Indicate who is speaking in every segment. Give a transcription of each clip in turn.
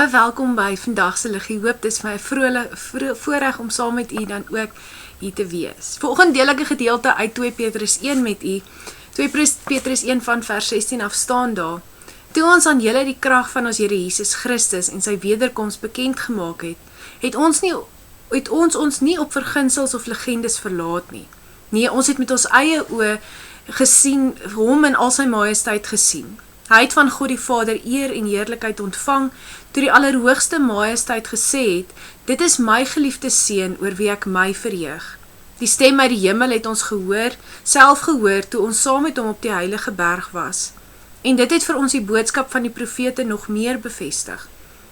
Speaker 1: Baie welkom by vandag se Liggie Hoop. Dis vir my voorreg om saam met u dan ook hier te wees. Vanoggend deel ek 'n gedeelte uit 2 Petrus 1 met u. 2 Petrus 1 van vers 16 af staan daar. Toe ons aan julle die krag van ons Here Jesus Christus en sy wederkoms bekend gemaak het ons nie op verginsels of legendes verlaat nie. Nee, ons het met ons eie oë gesien, hom in al sy majesteit gesien. Hy het van God die Vader eer en heerlikheid ontvang, toe die Allerhoogste Majesteit gesê het, dit is my geliefde seun, oor wie ek my verheug. Die stem uit die hemel het ons self gehoor, toe ons saam met hom op die heilige berg was. En dit het vir ons die boodskap van die profete nog meer bevestig.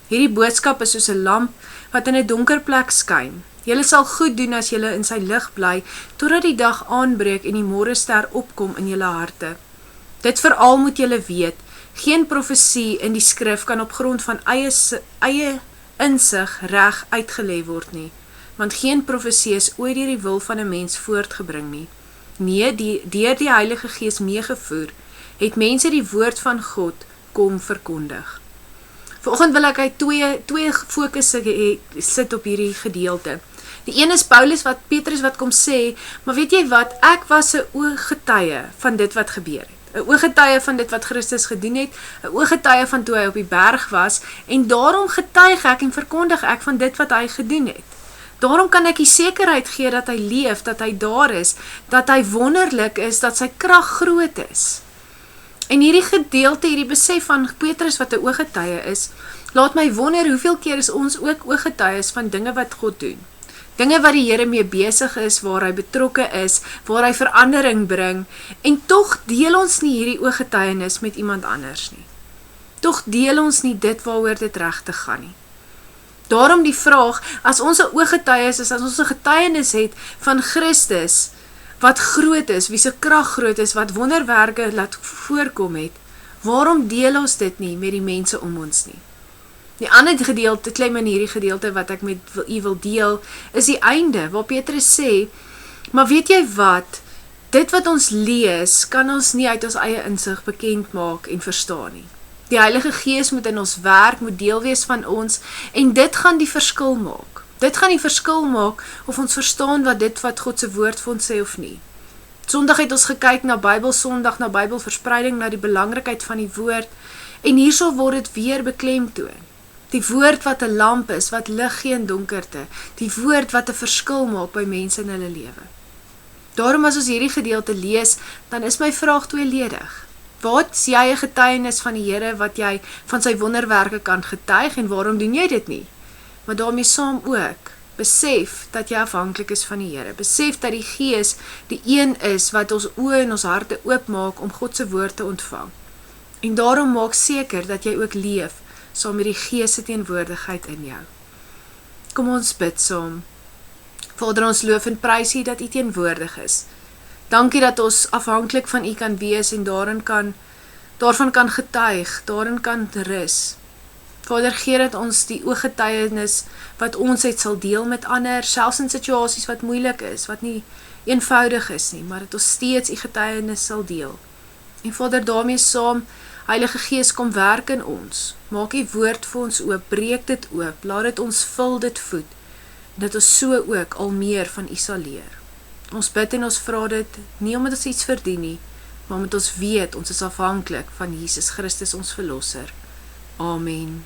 Speaker 1: Hierdie boodskap is soos 'n lamp, wat in 'n donker plek skyn. Julle sal goed doen as julle in sy lig bly, totdat die dag aanbreek en die môrester opkom in julle harte. Dit veral moet julle weet, geen profesie in die skrif kan op grond van eie insig reg uitgelê word nie, want geen profesie is ooit deur die wil van 'n mens voortgebring nie. Nee, deur die Heilige Gees meegevoer, het mense die woord van God kom verkondig. Vanoggend wil ek uit twee fokusse sit op hierdie gedeelte. Die een is Petrus wat kom sê, maar weet jy wat, ek was 'n ooggetuie van dit wat gebeur het. 'n ooggetuie van dit wat Christus gedoen het, 'n ooggetuie van toe hy op die berg was, en daarom getuig ek en verkondig ek van dit wat hy gedoen het. Daarom kan ek die sekerheid gee dat hy leef, dat hy daar is, dat hy wonderlik is, dat sy krag groot is. En hierdie gedeelte, hierdie besef van Petrus wat 'n ooggetuie is, laat my wonder hoeveel keer is ons ook ooggetuies van dinge wat God doen. Dinge wat die Here mee besig is, waar hy betrokke is, waar hy verandering bring, en tog deel ons nie hierdie ooggetuienis met iemand anders nie. Tog deel ons nie dit waaroor dit regtig gaan nie. Daarom die vraag, as ons 'n ooggetuie is, as ons 'n getuienis het van Christus, wat groot is, wie se krag groot is, wat wonderwerke laat voorkom het, waarom deel ons dit nie met die mense om ons nie? Die ander gedeelte, klem in hierdie gedeelte wat ek met u wil deel, is die einde, waar Petrus sê, maar weet jy wat, dit wat ons lees, kan ons nie uit ons eie insig bekend maak en verstaan nie. Die Heilige Gees moet in ons werk, moet deel wees van ons, en dit gaan die verskil maak. Dit gaan die verskil maak, of ons verstaan wat God se woord vir ons sê of nie. Sondag het ons gekyk na Bybelsondag, na Bybelverspreiding, na die belangrikheid van die woord, en hierso word dit weer beklemtoon. Die woord wat 'n lamp is, wat lig gee in donkerte, die woord wat 'n verskil maak by mense in hulle lewe. Daarom as ons hierdie gedeelte lees, dan is my vraag tweeledig. Wat is jy 'n getuienis van die Here, wat jy van sy wonderwerke kan getuig, en waarom doen jy dit nie? Maar daarmee saam ook, besef dat jy afhanklik is van die Here, besef dat die Gees die een is, wat ons oë en ons harte oopmaak om God se woord te ontvang. En daarom maak seker dat jy ook leef, saam met die Gees se teenwoordigheid in jou. Kom ons bid saam. Vader, ons loof en prys U dat U teenwoordig is. Dankie dat ons afhanklik van U kan wees en daarvan kan getuig, daarin kan rus. Vader, gee dat ons die ooggetuienis wat ons het sal deel met ander, selfs in situasies wat moeilik is, wat nie eenvoudig is nie, maar dat ons steeds U getuienis sal deel. En Vader, daarmee saam, Heilige Gees, kom werk in ons. Maak U woord vir ons oop, breek dit oop, laat dit ons vul, dit voed, en dat ons so ook al meer van U sal leer. Ons bid en ons vra dit, nie omdat ons iets verdien nie, maar omdat ons weet, ons is afhanklik van Jesus Christus ons Verlosser. Amen.